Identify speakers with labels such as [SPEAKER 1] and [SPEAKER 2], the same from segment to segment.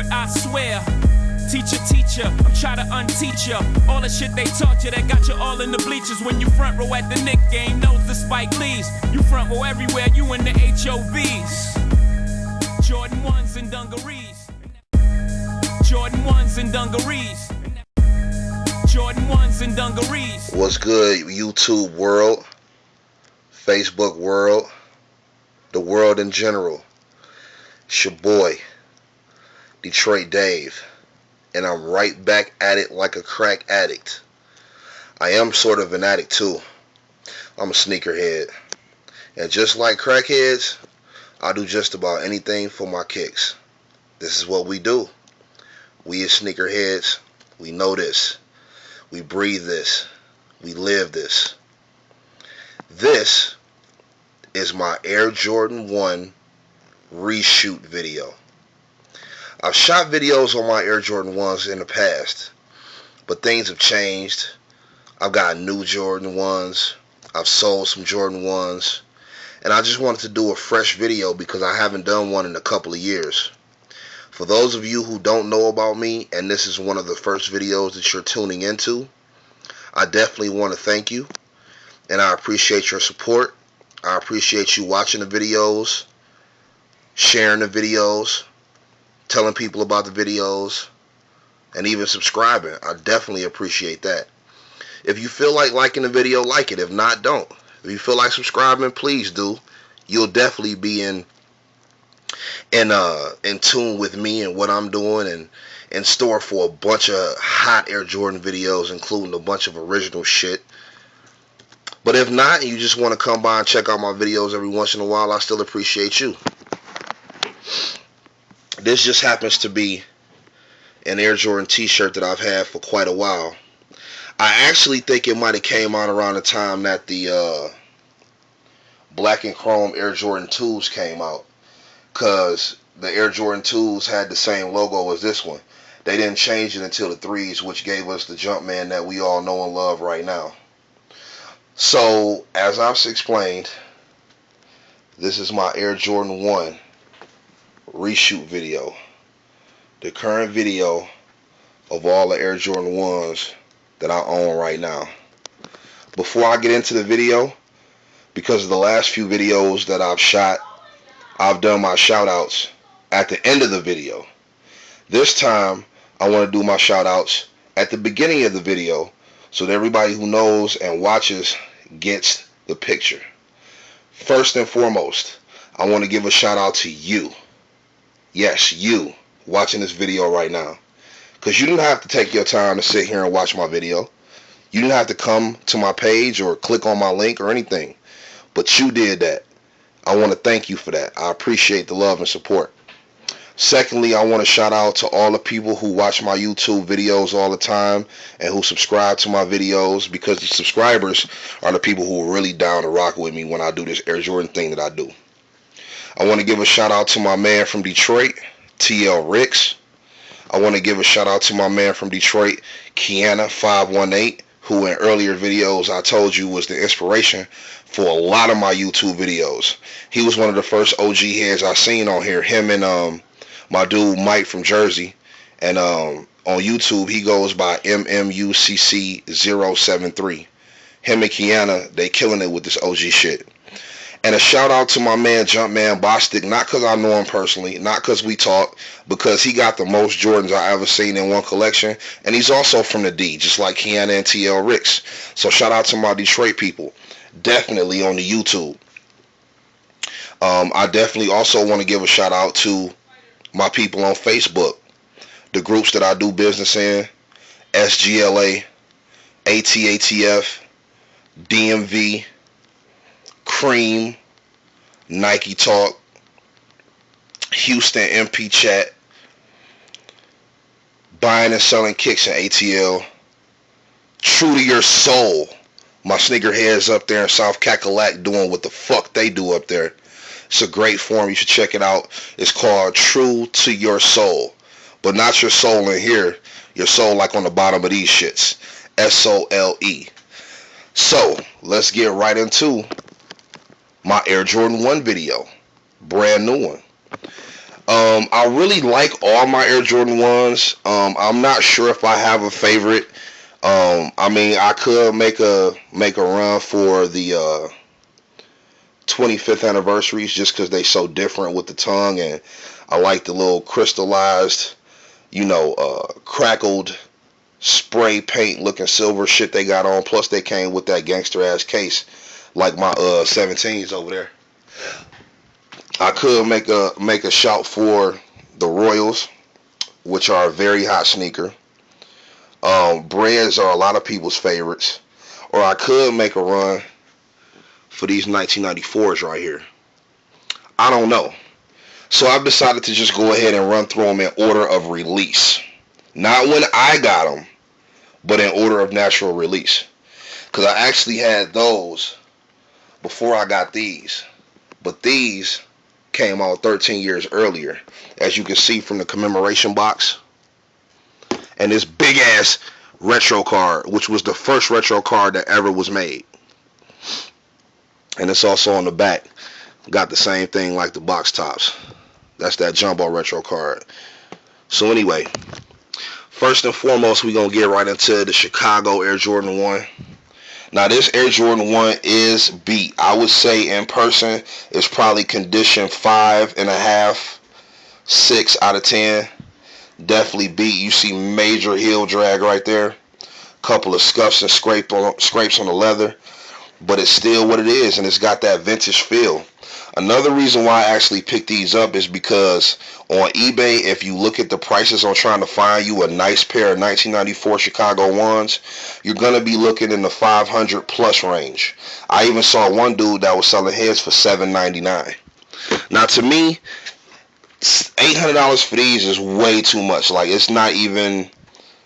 [SPEAKER 1] but I swear, teacher, I'm trying to unteach ya all the shit they taught you that got you all in the bleachers. When you front row at the Knick game, knows the Spike Lees. You front row everywhere, you in the HOVs. Jordan 1s and dungarees. Jordan 1s and dungarees. Jordan 1s and dungarees.
[SPEAKER 2] What's good, YouTube world, Facebook world, the world in general? It's your boy, Detroit Dave, and I'm right back at it like a crack addict. I am sort of an addict too. I'm a sneakerhead, and just like crackheads, I do just about anything for my kicks. This is what we do. We as sneakerheads, we know this. We breathe this. We live this. This is my Air Jordan I Reshoot video. I've shot videos on my Air Jordan 1s in the past, but things have changed. I've got new Jordan 1s. I've sold some Jordan 1s. And I just wanted to do a fresh video because I haven't done one in a couple of years. For those of you who don't know about me, and this is one of the first videos that you're tuning into, I definitely want to thank you, and I appreciate your support. I appreciate you watching the videos, sharing the videos, telling people about the videos, and even subscribing. I definitely appreciate that. If you feel like liking the video, like it. If not, don't. If you feel like subscribing, please do. You'll definitely be in tune with me and what I'm doing, and in store for a bunch of hot Air Jordan videos, including a bunch of original shit. But if not, and you just want to come by and check out my videos every once in a while, I still appreciate you. This just happens to be an Air Jordan t-shirt that I've had for quite a while. I actually think it might have came out around the time that the black and chrome Air Jordan 2s came out, because the Air Jordan 2s had the same logo as this one. They didn't change it until the 3s, which gave us the Jumpman that we all know and love right now. So, as I've explained, this is my Air Jordan I Reshoot video. The current video of all the Air Jordan 1s that I own right now. Before I get into the video, because of the last few videos that I've shot, I've done my shoutouts at the end of the video. This time, I want to do my shoutouts at the beginning of the video so that everybody who knows and watches gets the picture. First and foremost, I want to give a shout out to you. Yes, you watching this video right now. Because you didn't have to take your time to sit here and watch my video. You didn't have to come to my page or click on my link or anything. But you did that. I want to thank you for that. I appreciate the love and support. Secondly, I want to shout out to all the people who watch my YouTube videos all the time and who subscribe to my videos, because the subscribers are the people who are really down to rock with me when I do this Air Jordan thing that I do. I want to give a shout out to my man from Detroit, TL Ricks. I want to give a shout out to my man from Detroit, Kiana518, who in earlier videos I told you was the inspiration for a lot of my YouTube videos. He was one of the first OG heads I seen on here. Him and my dude Mike from Jersey, and on YouTube he goes by MMUCC073. Him and Kiana, they killing it with this OG shit. And a shout out to my man Jumpman Bostic, not because I know him personally, not because we talk, because he got the most Jordans I ever seen in one collection, and he's also from the D, just like Kiana and TL Ricks. So shout out to my Detroit people, definitely on the YouTube. I definitely also want to give a shout out to my people on Facebook, the groups that I do business in: SGLA, ATATF, DMV, Cream, Nike Talk, Houston MP Chat, Buying and Selling Kicks in ATL, True to Your Soul, my sneakerheads up there in South Cackalack doing what the fuck they do up there. It's a great forum. You should check it out. It's called True to Your Soul. But not your soul in here. Your soul like on the bottom of these shits. SOLE. So, let's get right into my Air Jordan 1 video. Brand new one. I really like all my Air Jordan 1s. I'm not sure if I have a favorite. I mean, I could make a run for the 25th anniversaries just because they so different with the tongue, and I like the little crystallized, crackled spray paint looking silver shit they got on. Plus, they came with that gangster ass case, like my 17s over there. I could make a shout for the Royals, which are a very hot sneaker. Breads are a lot of people's favorites. Or I could make a run for these 1994s right here. I don't know. So I've decided to just go ahead and run through them in order of release. Not when I got them, but in order of natural release. Because I actually had those before I got these. But these came out 13 years earlier, as you can see from the commemoration box. And this big ass retro card, which was the first retro card that ever was made. And it's also on the back. Got the same thing like the box tops. That's that jumbo retro card. So anyway, first and foremost, we're going to get right into the Chicago Air Jordan 1. Now, this Air Jordan 1 is beat. I would say in person, it's probably condition 5.5, 6 out of 10. Definitely beat. You see major heel drag right there. Couple of scuffs and scrapes on the leather. But it's still what it is, and it's got that vintage feel. Another reason why I actually picked these up is because on eBay, if you look at the prices on trying to find you a nice pair of 1994 Chicago 1s, you're going to be looking in the 500 plus range. I even saw one dude that was selling his for $7.99. Now, to me, $800 for these is way too much. Like, it's not even...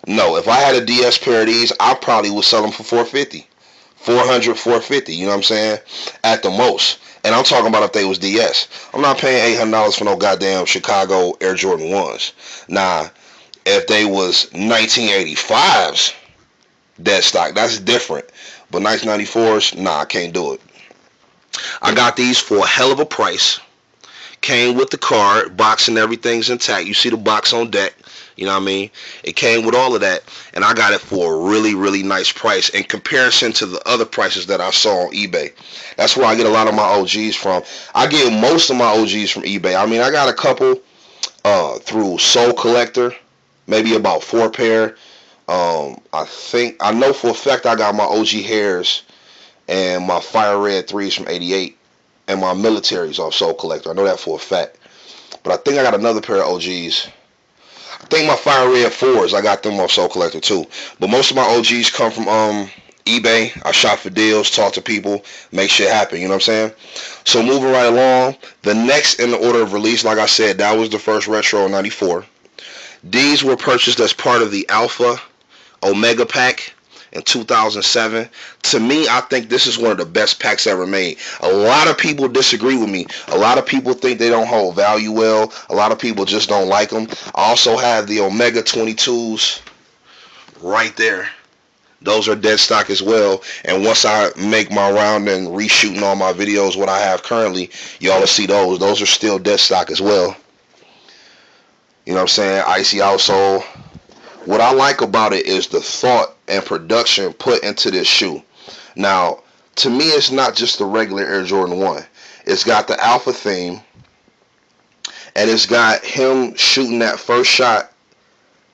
[SPEAKER 2] No, if I had a DS pair of these, I probably would sell them for $450. $400, $450, you know what I'm saying? At the most. And I'm talking about if they was DS. I'm not paying $800 for no goddamn Chicago Air Jordan 1s. Now, if they was 1985s, dead stock, that's different. But 1994s, nah, I can't do it. I got these for a hell of a price. Came with the card, box and everything's intact. You see the box on deck. You know what I mean? It came with all of that, and I got it for a really, really nice price in comparison to the other prices that I saw on eBay. That's where I get a lot of my OGs from. I get most of my OGs from eBay. I mean, I got a couple through Soul Collector, maybe about 4 pair. I know for a fact I got my OG hairs and my Fire Red 3s from 88 and my militaries off Soul Collector. I know that for a fact. But I think I got another pair of OGs. I think my Fire Red 4s, I got them off Soul Collector too. But most of my OGs come from eBay. I shop for deals, talk to people, make shit happen, you know what I'm saying? So moving right along, the next in the order of release, like I said, that was the first retro in 94. These were purchased as part of the Alpha Omega pack in 2007. To me, I think this is one of the best packs ever made. A lot of people disagree with me. A lot of people think they don't hold value well. A lot of people just don't like them. I also have the Omega 22s right there. Those are dead stock as well. And once I make my round and reshooting all my videos, what I have currently, y'all will see those. Those are still dead stock as well. You know what I'm saying? Icy outsole. What I like about it is the thought and production put into this shoe. Now, to me, it's not just the regular Air Jordan 1. It's got the Alpha theme, and it's got him shooting that first shot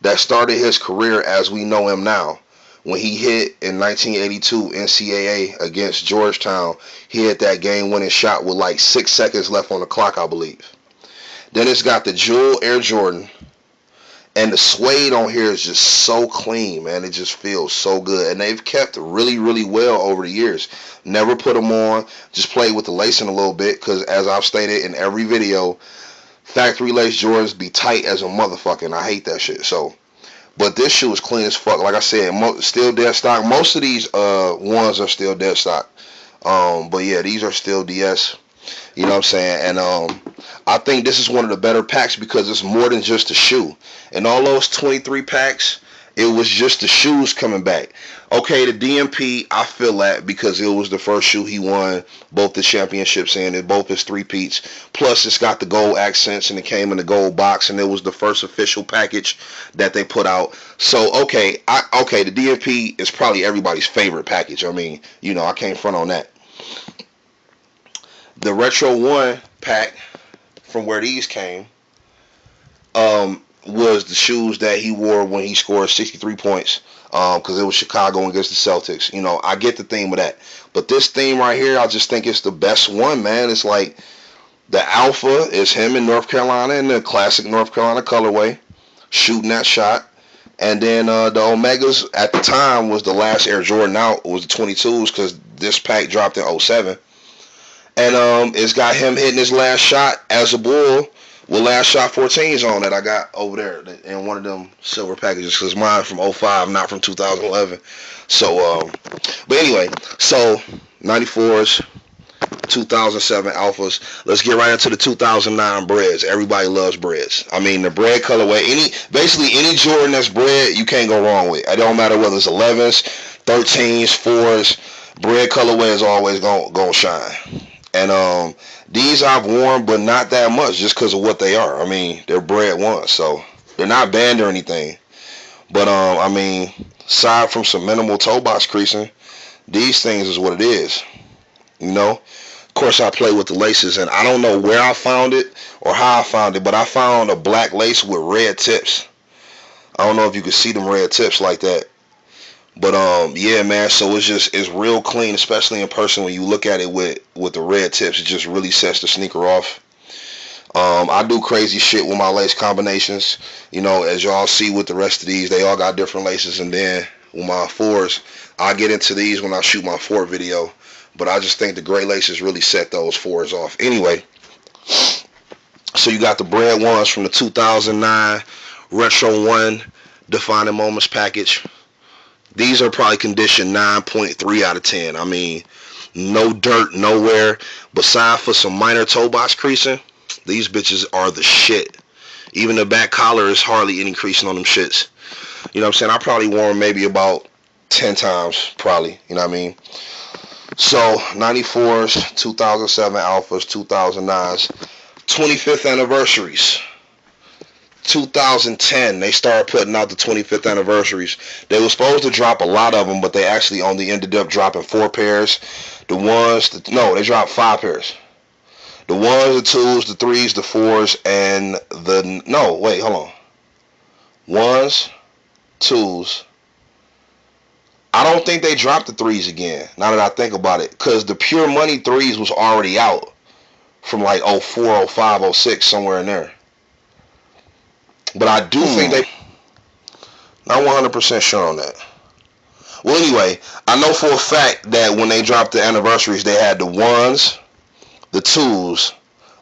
[SPEAKER 2] that started his career as we know him now. When he hit in 1982 NCAA against Georgetown, he hit that game-winning shot with like 6 seconds left on the clock, I believe. Then it's got the Jewel Air Jordan. And the suede on here is just so clean, man. It just feels so good. And they've kept really, really well over the years. Never put them on. Just played with the lacing a little bit. Because as I've stated in every video, factory lace Jordans be tight as a motherfucker. And I hate that shit. So, but this shoe is clean as fuck. Like I said, still dead stock. Most of these ones are still dead stock. But yeah, these are still DS. You know what I'm saying? And I think this is one of the better packs because it's more than just a shoe. In all those 23 packs, It was just the shoes coming back. Okay, the DMP, I feel that because it was the first shoe he won both the championships in and both his three-peats. Plus, it's got the gold accents and it came in the gold box, and it was the first official package that they put out. So, okay, the DMP is probably everybody's favorite package. I mean, I can't front on that. The Retro 1 pack from where these came was the shoes that he wore when he scored 63 points because it was Chicago against the Celtics. I get the theme of that. But this theme right here, I just think it's the best one, man. It's like the Alpha is him in North Carolina in the classic North Carolina colorway, shooting that shot. And then the Omegas at the time was the last Air Jordan out. It was the 22s because this pack dropped in 07. And it's got him hitting his last shot as a Bull with last shot 14s on that I got over there in one of them silver packages because mine from 05, not from 2011. So, but anyway, so 94s, 2007 Alphas. Let's get right into the 2009 breads. Everybody loves breads. I mean, the bread colorway, basically any Jordan that's bread, you can't go wrong with. It don't matter whether it's 11s, 13s, 4s. Bread colorway is always gonna shine. And these I've worn, but not that much just because of what they are. I mean, they're bread ones, so they're not banned or anything. But, I mean, aside from some minimal toe box creasing, these things is what it is. Of course, I play with the laces, and I don't know where I found it or how I found it, but I found a black lace with red tips. I don't know if you can see them red tips like that. But yeah, man, so it's real clean, especially in person when you look at it with the red tips. It just really sets the sneaker off. I do crazy shit with my lace combinations. As y'all see with the rest of these, they all got different laces. And then with my 4s, I get into these when I shoot my 4 video. But I just think the gray laces really set those 4s off. Anyway, so you got the bread ones from the 2009 Retro 1 Defining Moments package. These are probably conditioned 9.3 out of 10. I mean, no dirt nowhere. Besides for some minor toe box creasing, these bitches are the shit. Even the back collar is hardly any creasing on them shits. You know what I'm saying? I probably wore them maybe about 10 times, probably. You know what I mean? So, 94s, 2007 Alphas, 2009s, 25th anniversaries. 2010, they started putting out the 25th anniversaries. They were supposed to drop a lot of them, but they actually only ended up dropping 4 pairs. They dropped 5 pairs. The 1s, the 2s, the 3s, the 4s, and hold on. 1s, 2s. I don't think they dropped the 3s again, now that I think about it, because the Pure Money 3s was already out from like 04, 05, 06, somewhere in there. But I do think they... Not 100% sure on that. Well, anyway, I know for a fact that when they dropped the anniversaries, they had the 1s, the 2s,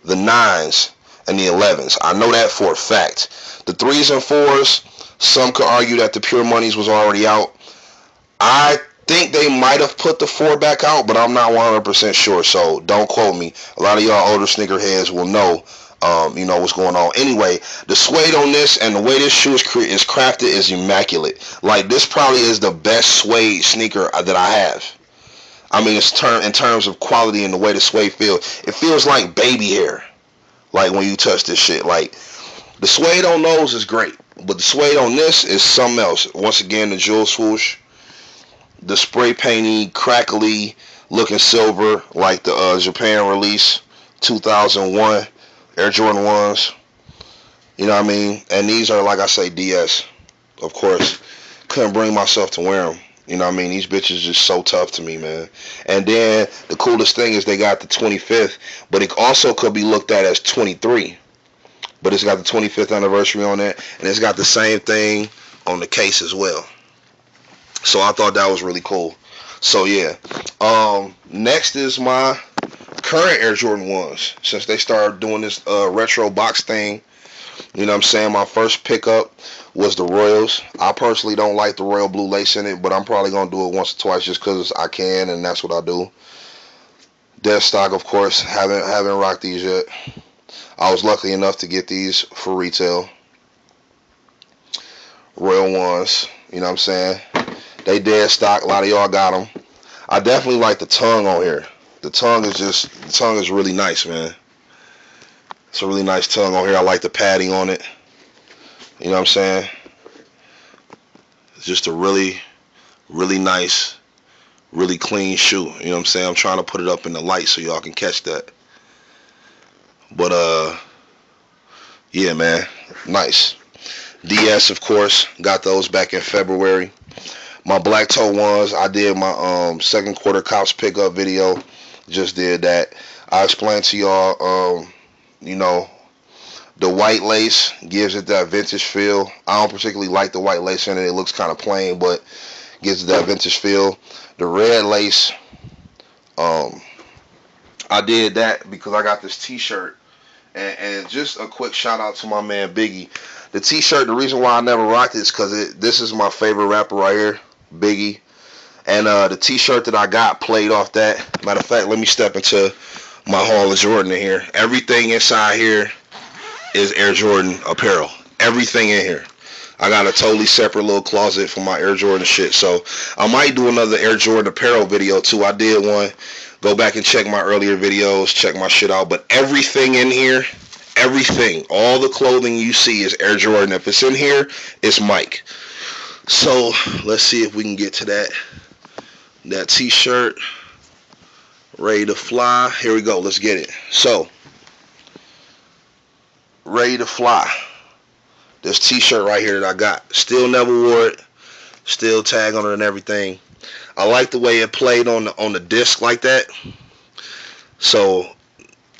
[SPEAKER 2] the 9s, and the 11s. I know that for a fact. The 3s and 4s, some could argue that the Pure Monies was already out. I think they might have put the 4 back out, but I'm not 100% sure, so don't quote me. A lot of y'all older sneakerheads will know what's going on. Anyway, the suede on this and the way this shoe is crafted is immaculate. Like, this probably is the best suede sneaker that I have. I mean, in terms of quality and the way the suede feels. It feels like baby hair, like when you touch this shit. Like, the suede on those is great, but the suede on this is something else. Once again, the jewel swoosh, the spray painty, crackly looking silver, like the Japan release 2001 Air Jordan 1s. You know what I mean? And these are, like I say, DS. Of course, couldn't bring myself to wear them. You know what I mean? These bitches just so tough to me, man. And then the coolest thing is they got the 25th, but it also could be looked at as 23. But it's got the 25th anniversary on it, and it's got the same thing on the case as well. So I thought that was really cool. So yeah. Next is my current Air Jordan 1s. Since they started doing this retro box thing, you know what I'm saying, my first pickup was the Royals. I personally don't like the royal blue lace in it, but I'm probably going to do it once or twice just because I can, and that's what I do. Dead stock, of course. Haven't rocked these yet. I was lucky enough to get these for retail. Royal 1s. You know what I'm saying? They dead stock. A lot of y'all got them. I definitely like the tongue on here. The tongue is really nice, man. It's a really nice tongue on here. I like the padding on it. You know what I'm saying? It's just a really, really nice, really clean shoe. You know what I'm saying? I'm trying to put it up in the light so y'all can catch that. But yeah, man, nice. DS, of course, got those back in February. My black toe ones, I did my second quarter cops pickup video. Just did that. I explained to y'all, you know, the white lace gives it that vintage feel. I don't particularly like the white lace in it. It looks kind of plain, but gives it that vintage feel. The red lace, I did that because I got this t-shirt. And just a quick shout out to my man Biggie. The t-shirt, the reason why I never rocked it is because this is my favorite rapper right here, Biggie. And the t-shirt that I got played off that. Matter of fact, let me step into my haul of Jordan in here. Everything inside here is Air Jordan apparel. Everything in here. I got a totally separate little closet for my Air Jordan shit. So I might do another Air Jordan apparel video too. I did one. Go back and check my earlier videos. Check my shit out. But everything in here, everything, all the clothing you see is Air Jordan. If it's in here, it's Mike. So let's see if we can get to that t-shirt. Ready to fly. Here we go. Let's get it. So, ready to fly. This t-shirt right here that I got. Still never wore it. Still tag on it and everything. I like the way it played on the disc like that. So,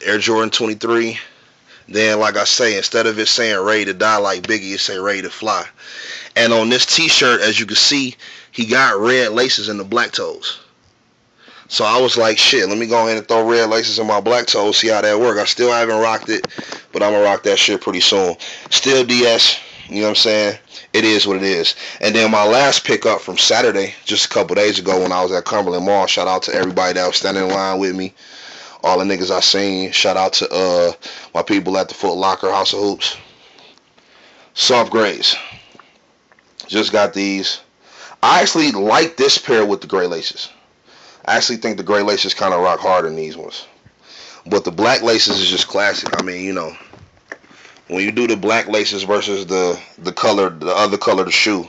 [SPEAKER 2] Air Jordan 23. Then, like I say, instead of it saying ready to die like Biggie, it say ready to fly. And on this t-shirt, as you can see, he got red laces in the black toes. So I was like, shit, let me go ahead and throw red laces in my black toes, see how that work. I still haven't rocked it, but I'm going to rock that shit pretty soon. Still DS, you know what I'm saying? It is what it is. And then my last pickup from Saturday, just a couple days ago when I was at Cumberland Mall, shout out to everybody that was standing in line with me. All the niggas I seen. Shout out to my people at the Foot Locker House of Hoops. Soft grays. Just got these. I actually like this pair with the gray laces. I actually think the gray laces kind of rock harder than these ones. But the black laces is just classic. I mean, you know, when you do the black laces versus the other color of the shoe,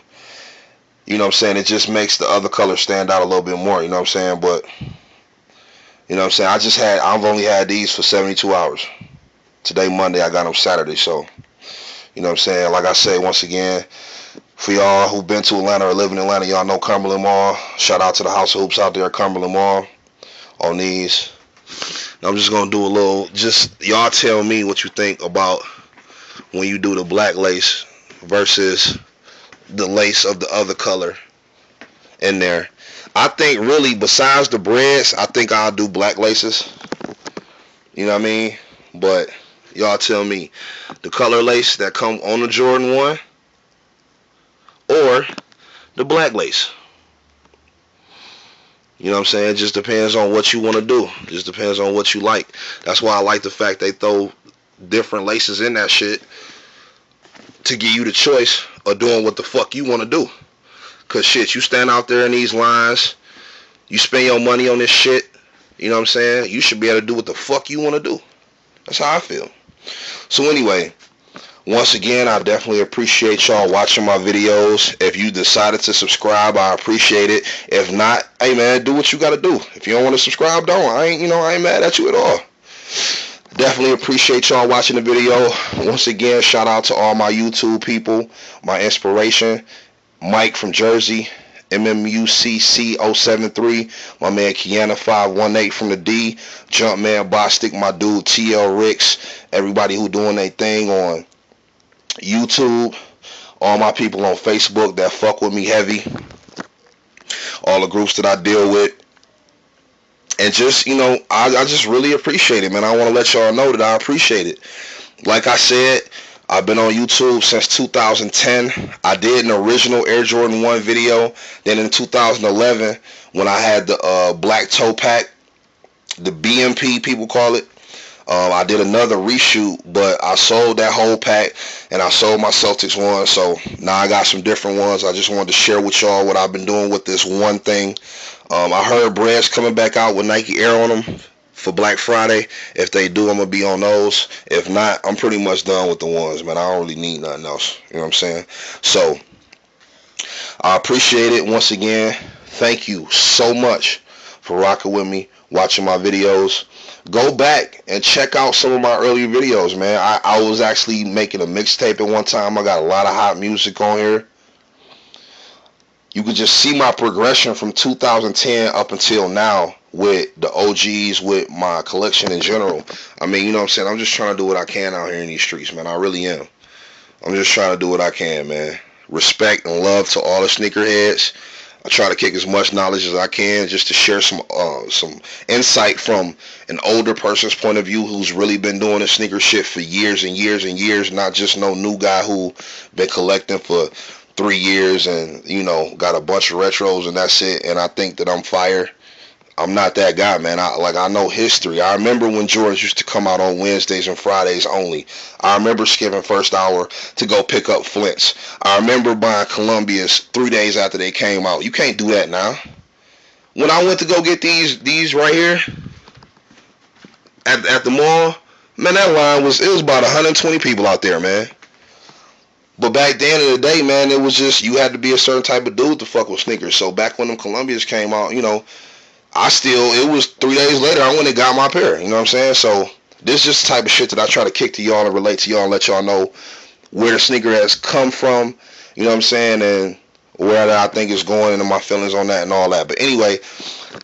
[SPEAKER 2] you know what I'm saying, it just makes the other color stand out a little bit more, you know what I'm saying? But, you know what I'm saying, I've only had these for 72 hours. Today, Monday, I got them Saturday, so, you know what I'm saying? Like I say, once again, for y'all who've been to Atlanta or live in Atlanta, y'all know Cumberland Mall. Shout out to the House of Hoops out there at Cumberland Mall on these. And I'm just going to do a little, y'all tell me what you think about when you do the black lace versus the lace of the other color in there. I think really, besides the breads, I think I'll do black laces. You know what I mean? But y'all tell me, the color lace that come on the Jordan 1 or the black lace. You know what I'm saying? It just depends on what you want to do. It just depends on what you like. That's why I like the fact they throw different laces in that shit to give you the choice of doing what the fuck you want to do. Because shit, you stand out there in these lines, you spend your money on this shit, you know what I'm saying? You should be able to do what the fuck you want to do. That's how I feel. So anyway, once again, I definitely appreciate y'all watching my videos. If you decided to subscribe, I appreciate it. If not, hey man, do what you gotta do. If you don't want to subscribe, don't. I ain't mad at you at all. Definitely appreciate y'all watching the video. Once again, shout out to all my YouTube people, my inspiration, Mike from Jersey, MMUCC073, my man Kiana518 from the D, Jumpman Bostic, my dude TL Ricks, everybody who doing their thing on YouTube, all my people on Facebook that fuck with me heavy, all the groups that I deal with, and just, you know, I just really appreciate it, man. I want to let y'all know that I appreciate it. Like I said, I've been on YouTube since 2010. I did an original Air Jordan 1 video. Then in 2011, when I had the black toe pack, the BMP people call it, I did another reshoot, but I sold that whole pack, and I sold my Celtics one. So now I got some different ones. I just wanted to share with y'all what I've been doing with this one thing. I heard Brad's coming back out with Nike Air on them for Black Friday. If they do, I'm going to be on those. If not, I'm pretty much done with the ones, man. I don't really need nothing else. You know what I'm saying? So I appreciate it once again. Thank you so much for rocking with me, watching my videos. Go back and check out some of my earlier videos, man. I was actually making a mixtape at one time. I got a lot of hot music on here. You could just see my progression from 2010 up until now with the OGs, with my collection in general. I mean, you know what I'm saying? I'm just trying to do what I can out here in these streets, man. I really am. I'm just trying to do what I can, man. Respect and love to all the sneakerheads. I try to kick as much knowledge as I can just to share some insight from an older person's point of view who's really been doing the sneaker shit for years and years and years, not just no new guy who been collecting for 3 years and, you know, got a bunch of retros and that's it, and I think that I'm fire. I'm not that guy, man. I know history. I remember when Jordans used to come out on Wednesdays and Fridays only. I remember skipping first hour to go pick up Flints. I remember buying Columbia's 3 days after they came out. You can't do that now. When I went to go get these right here at the mall, man, that line was about 120 people out there, man. But back at the end of the day, man, it was just you had to be a certain type of dude to fuck with sneakers. So back when them Columbias came out, you know, it was 3 days later, I went and got my pair. You know what I'm saying? So this is just the type of shit that I try to kick to y'all and relate to y'all and let y'all know where the sneaker has come from. You know what I'm saying? And where I think it's going and my feelings on that and all that. But anyway,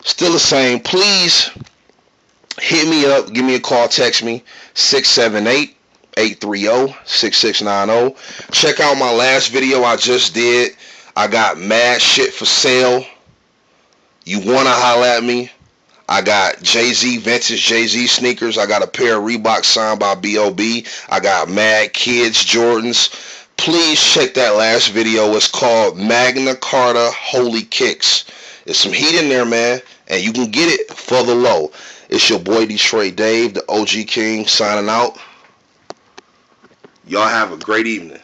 [SPEAKER 2] still the same. Please hit me up. Give me a call. Text me. 678-830-6690. Check out my last video I just did. I got mad shit for sale. You want to holler at me? I got Jay-Z, vintage Jay-Z sneakers. I got a pair of Reebok signed by B.O.B. I got Mad Kids Jordans. Please check that last video. It's called Magna Carta Holy Kicks. There's some heat in there, man, and you can get it for the low. It's your boy Detroit Dave, the OG King, signing out. Y'all have a great evening.